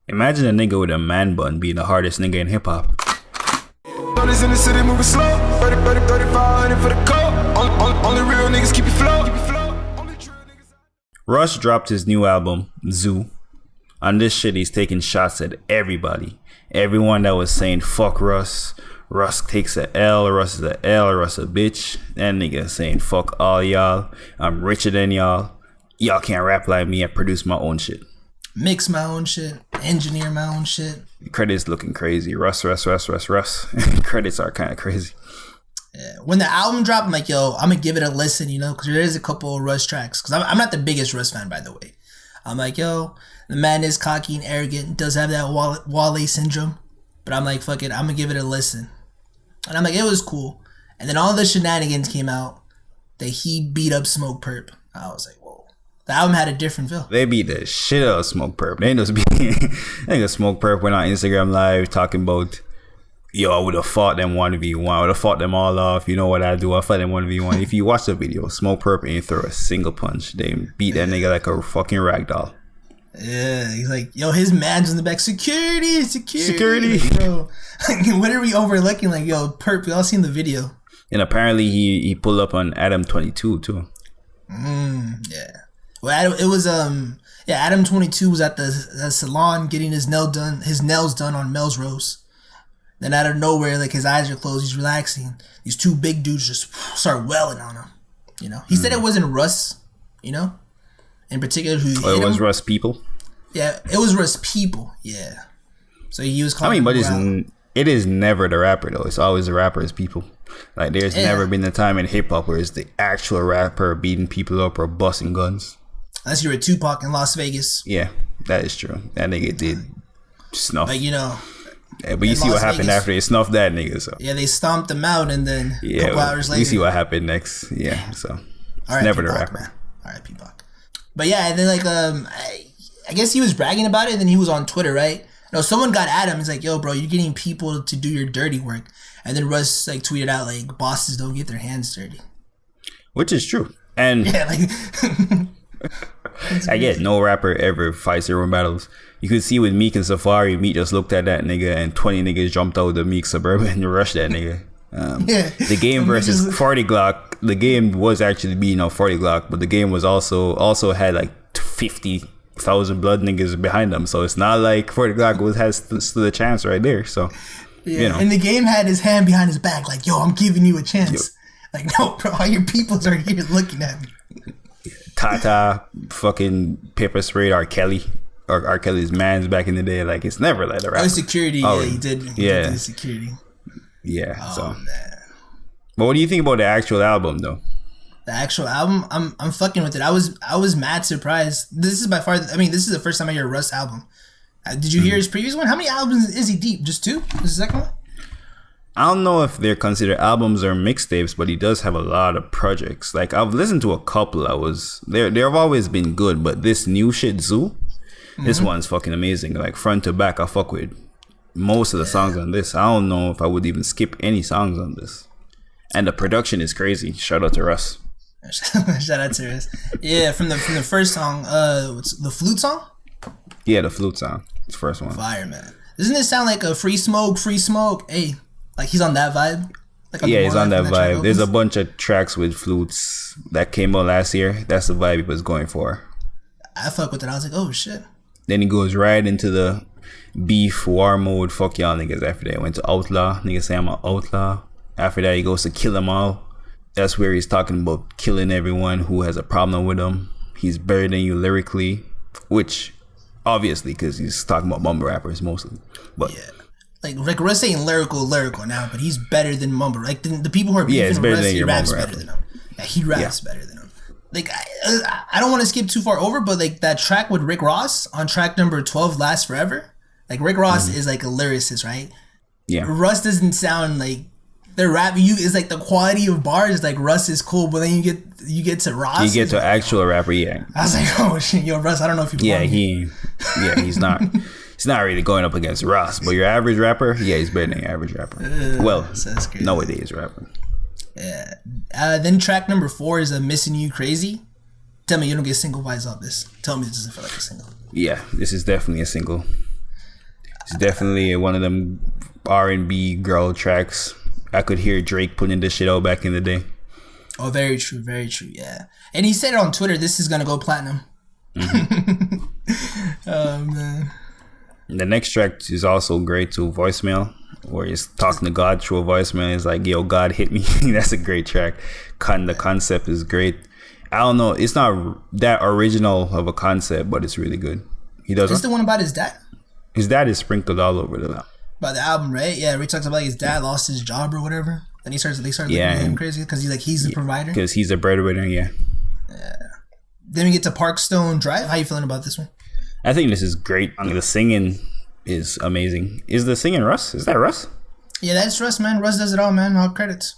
Imagine a nigga with a man bun being the hardest nigga in hip hop. In the city moving slow. 3500 for the coat. Only real niggas keep you flow. Russ dropped his new album, Zoo. On this shit, he's taking shots at everybody. Everyone that was saying fuck Russ. Russ takes a L, Russ is a L, Russ a bitch. That nigga saying fuck all y'all. I'm richer than y'all. Y'all can't rap like me. I produce my own shit. Mix my own shit. Engineer my own shit. Credits looking crazy. Russ. Credits are kind of crazy. Yeah. When the album dropped, I'm like, yo, I'm gonna give it a listen, you know, because there is a couple of Russ tracks. Because I'm not the biggest Russ fan, by the way. I'm like, yo, the man is cocky and arrogant, does have that Wale syndrome. But I'm like, fuck it, I'm gonna give it a listen. And I'm like, it was cool. And then all the shenanigans came out that he beat up Smoke Perp. I was like, whoa. The album had a different feel. They beat the shit out of Smoke Perp. They just beat. I think Smoke Perp went on Instagram Live talking about, yo, I would have fought them 1v1. I would have fought them all off. You know what I do? I fought them 1v1. If you watch the video, Smoke Perp ain't throw a single punch. They beat that nigga like a fucking ragdoll. Yeah, he's like, yo, his man's in the back. Security. Like, bro, what are we overlooking? Like, yo, Perp, we all seen the video. And apparently he pulled up on Adam 22 too. Yeah. Well, it was Adam 22 was at the salon getting his nails done on Melrose. Then out of nowhere, like, his eyes are closed, he's relaxing. These two big dudes just start welling on him. You know, he said it wasn't Russ. You know, in particular, who it was Russ people. Yeah, it was Russ people. Yeah. So he was calling. But it is never the rapper though. It's always the rapper's people. Like, there's never been a time in hip hop where it's the actual rapper beating people up or busting guns. Unless you were Tupac in Las Vegas. Yeah, that is true. That nigga did snuff. Like, you know. Yeah, but you see what happened after they snuffed that nigga. So yeah, they stomped him out, and then a couple hours later, you see what happened next. Yeah, so never the rapper. Man. All right, Tupac. But yeah, and then like I guess he was bragging about it, and then he was on Twitter, right? No, someone got at him. He's like, "Yo, bro, you're getting people to do your dirty work," and then Russ like tweeted out like, "Bosses don't get their hands dirty," which is true. And yeah, like I get no rapper ever fights their own battles. You could see with Meek and Safari, Meek just looked at that nigga and 20 niggas jumped out of the Meek Suburban and rushed that nigga. The game versus 40 Glock, the game was actually beating out 40 Glock, but the game was also had like 50,000 blood niggas behind them. So it's not like 40 Glock has stood a chance right there. So, yeah, you know. And the game had his hand behind his back, like, yo, I'm giving you a chance. Like, no, bro, all your peoples are here looking at me. Tata, fucking pepper sprayed R. Kelly. Or R. Kelly's mans back in the day. Like, it's never like a rapper. Oh, security. Yeah, he did. He did do security. Yeah. Oh, so. Man. But what do you think about the actual album, though? The actual album, I'm fucking with it. I was mad surprised. This is by far. This is the first time I hear a Russ album. Did you hear his previous one? How many albums is he deep? Just 2? This is the second one. I don't know if they're considered albums or mixtapes, but he does have a lot of projects. Like, I've listened to a couple. They've always been good, but this new shit, Zoo, this one's fucking amazing. Like, front to back, I fuck with most of the songs on this. I don't know if I would even skip any songs on this. And the production is crazy. Shout out to Russ. Shout out to Russ. Yeah, from the first song, what's the flute song? Yeah, the flute song. It's the first one. Fire, man. Doesn't this sound like a free smoke? Hey. Like, he's on that vibe? Like, yeah, he's on that vibe. There's a bunch of tracks with flutes that came out last year. That's the vibe he was going for. I fuck with it. I was like, oh, shit. Then he goes right into the beef war mode. Fuck y'all niggas after that. Went to outlaw. Niggas say I'm an outlaw. After that, he goes to kill them all. That's where he's talking about killing everyone who has a problem with him. He's better than you lyrically. Which, obviously, because he's talking about mumble rappers mostly. But yeah. Like Russ ain't lyrical now, but he's better than Mamba. Like the people who are beefing Russ, he raps better than him. Yeah, he raps better than him. Like I don't want to skip too far over, but like that track with Rick Ross on track number 12, Last Forever. Like Rick Ross is like a lyricist, right? Yeah. Russ doesn't sound like the rap. Is like the quality of bars. Like Russ is cool, but then you get to Ross. You get to actual rapper, yeah. I was like, oh shit, yo, Russ. I don't know if you. He's not. He's not really going up against Russ, but your average rapper, yeah, he's better than your average rapper. Nowadays rapper. Yeah. Then track number 4 is a Missing You Crazy. Tell me you don't get single vibes off this. Tell me this doesn't feel like a single. Yeah, this is definitely a single. It's definitely one of them R&B girl tracks. I could hear Drake putting this shit out back in the day. Oh, very true, yeah. And he said it on Twitter, this is gonna go platinum. Oh, man. The next track is also great too, Voicemail, where he's talking to God through a voicemail. He's like, yo, God hit me. That's a great track. The concept is great. I don't know, it's not that original of a concept, but it's really good. He does. It's the one about his dad? His dad is sprinkled all over the About the album, right? Yeah, where he talks about his dad lost his job or whatever. Then they start looking at him crazy because he's the provider. Because he's a breadwinner, yeah. Then we get to Parkstone Drive. How you feeling about this one? I think this is great. The singing is amazing. Is the singing Russ? Is that Russ? Yeah, that's Russ, man. Russ does it all, man. All credits.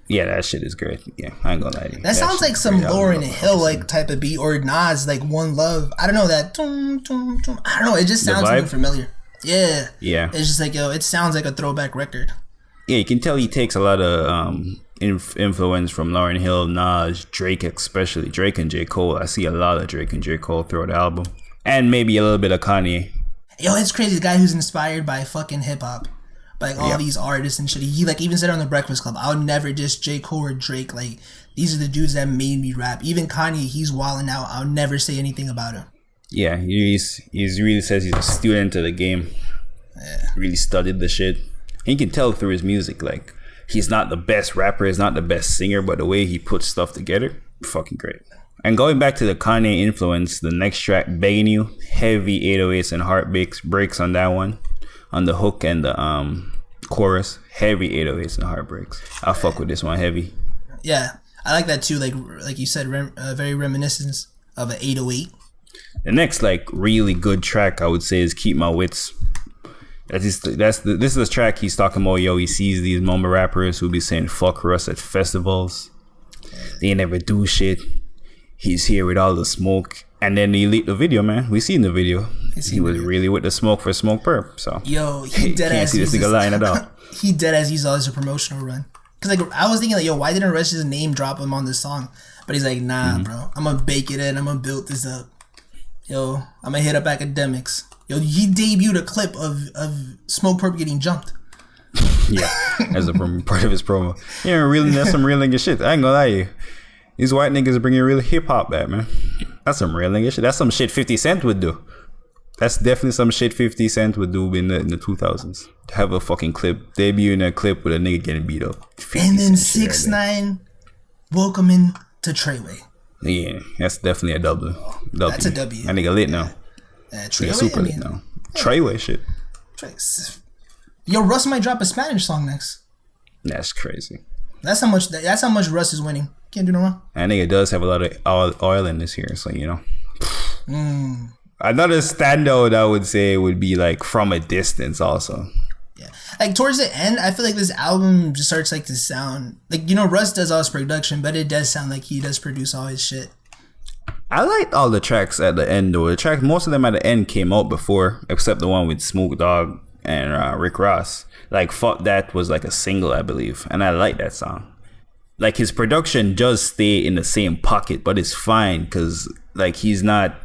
Yeah, that shit is great. Yeah, I ain't gonna lie to you. That sounds like some Lauryn Hill like type of beat, or Nas like One Love. I don't know that. I don't know. It just sounds really familiar. Yeah. It's just like, yo, it sounds like a throwback record. Yeah, you can tell he takes a lot of influence from Lauryn Hill, Nas, Drake, especially Drake and J. Cole. I see a lot of Drake and J. Cole throughout the album, and maybe a little bit of Kanye. Yo, it's crazy. The guy who's inspired by fucking hip hop, by like all these artists and shit. He like even said on the Breakfast Club, "I'll never diss J. Cole or Drake. Like these are the dudes that made me rap." Even Kanye, he's wilding out. I'll never say anything about him. Yeah, he's really says he's a student of the game. Yeah, really studied the shit. You can tell through his music, like he's not the best rapper, he's not the best singer, but the way he puts stuff together, fucking great. And going back to the Kanye influence, the next track, Begging You, heavy 808s and heartbreaks on that one, on the hook and the chorus, heavy 808s and heartbreaks. I fuck with this one heavy. Yeah, I like that too. Like you said, very reminiscent of an 808. The next like really good track I would say is Keep My Wits. This is the track he's talking about. Yo, he sees these Mamba rappers who be saying fuck Russ at festivals. They never do shit. He's here with all the smoke, and then he leaked the video, man. We seen the video. He was really with the smoke for Smoke Perp. So yo, he dead can't ass see this nigga lying at all. He dead ass used all as a promotional run. Cause like I was thinking like, yo, why didn't Russ just name drop him on this song? But he's like, nah, bro. I'm gonna bake it in. I'm gonna build this up. Yo, I'm gonna hit up academics. Yo, he debuted a clip of Smoke Perp getting jumped. Yeah, as a part of his promo. Yeah, really, that's some real nigga shit. I ain't gonna lie to you. These white niggas are bringing real hip hop back, man. That's some real nigga shit. That's some shit 50 Cent would do. That's definitely some shit 50 Cent would do in the 2000s. Have a fucking clip, debut in a clip with a nigga getting beat up. And then 6ix9ine welcoming to Treyway. Yeah, that's definitely a W. That's a W. That nigga lit now. Treyway, super lit now. Treyway shit. Yo, Russ might drop a Spanish song next. That's crazy. That's how much Russ is winning. Can't do no wrong. That nigga does have a lot of oil in this here, so you know. Another standout I would say would be like From a Distance also. Yeah. Like towards the end, I feel like this album just starts like to sound like, you know, Russ does all his production, but it does sound like he does produce all his shit. I liked all the tracks at the end though. Most of them at the end came out before, except the one with Smoke Dogg and Rick Ross. Like Fuck That was like a single, I believe, and I like that song. Like his production does stay in the same pocket, but it's fine because like he's not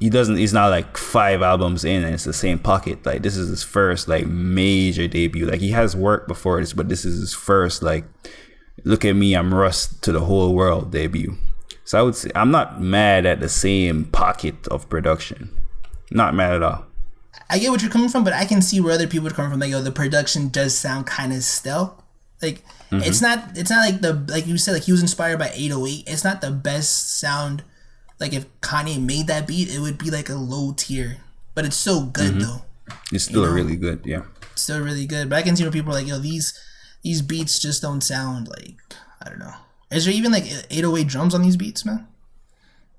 like 5 albums in and it's the same pocket. Like this is his first like major debut. Like he has worked before this, but this is his first like look at me, I'm Russ to the whole world debut. So I would say I'm not mad at the same pocket of production. Not mad at all. I get what you're coming from, but I can see where other people would come from. Like, yo, the production does sound kind of stale. Like, it's not like you said, like he was inspired by 808. It's not the best sound. Like if Kanye made that beat, it would be like a low tier, but it's still good though. It's still really good, yeah. Still really good, but I can see where people are like, yo, these beats just don't sound like, I don't know. Is there even like 808 drums on these beats, man?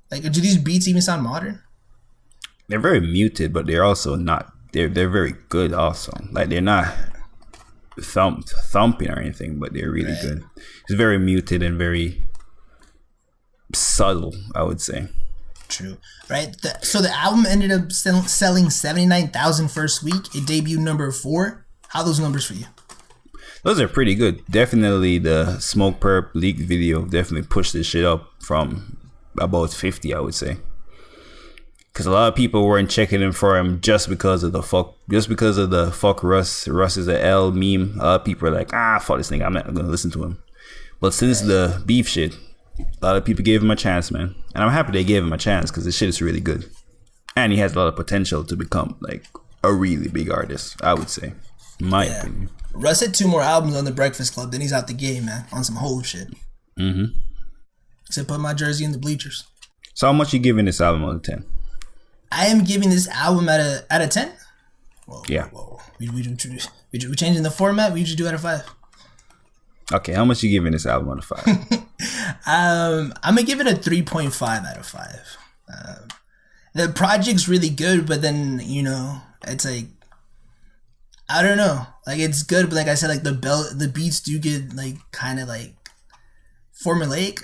Like, do these beats even sound modern? They're very muted, but they're also not. They're very good also. Like they're not thumping or anything, but they're really good. It's very muted and very subtle, I would say. True. Right? So the album ended up selling 79,000 first week. It debuted number 4. How are those numbers for you? Those are pretty good. Definitely the Smoke Perp leaked video definitely pushed this shit up from about 50, I would say. Because a lot of people weren't checking in for him just because of the fuck Russ. Russ is a L meme. A lot of people are like, fuck this nigga. I'm not gonna listen to him. But since the beef shit, a lot of people gave him a chance, man. And I'm happy they gave him a chance because this shit is really good. And he has a lot of potential to become like a really big artist, I would say. In my opinion. Russ had 2 more albums on the Breakfast Club, then he's out the game, man. On some whole shit. Mm-hmm. Except put my jersey in the bleachers. So how much you giving this album out of 10? I am giving this album out of 10? Whoa, yeah. Whoa. We changing the format? We usually do out of 5. Okay, how much you giving this album out of 5? I'm gonna give it a 3.5 out of 5. The project's really good, but then, you know, it's like, I don't know. Like, it's good, but like I said, like the beats do get like kind of like formulaic.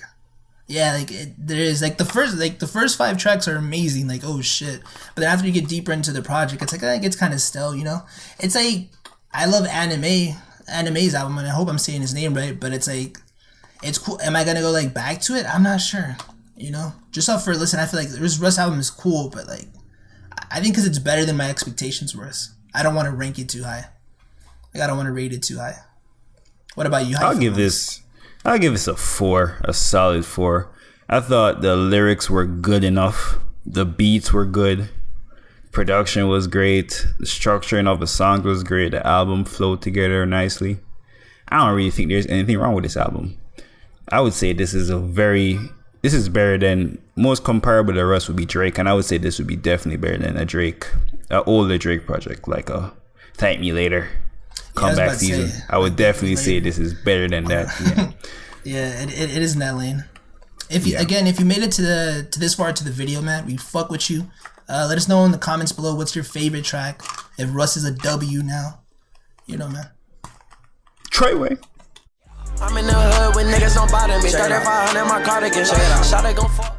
Yeah, like there is like the first 5 tracks are amazing, like oh shit. But then after you get deeper into the project, it's like it gets kind of stale, you know. It's like I love Anime's album, and I hope I'm saying his name right, but it's like it's cool. Am I gonna go like back to it? I'm not sure, you know. Just off for a listen, I feel like this Russ album is cool, but like I think because it's better than my expectations was. I don't want to rank it too high. Like I don't want to rate it too high. What about you? I'll give this a 4, a solid 4. I thought the lyrics were good enough. The beats were good. Production was great. The structuring of the songs was great. The album flowed together nicely. I don't really think there's anything wrong with this album. I would say this is better than most comparable to Russ would be Drake, and I would say this would be definitely better than an older Drake project like Thank Me Later. Comeback season. I would definitely say this is better than that. Yeah, yeah, it is in that lane. If you made it to this far to the video, man, we fuck with you. Let us know in the comments below what's your favorite track. If Russ is a W now, you know, man. Treyway. I'm in the hood with niggas don't bother me. 3500 my cardigan. Shot it gon' fall.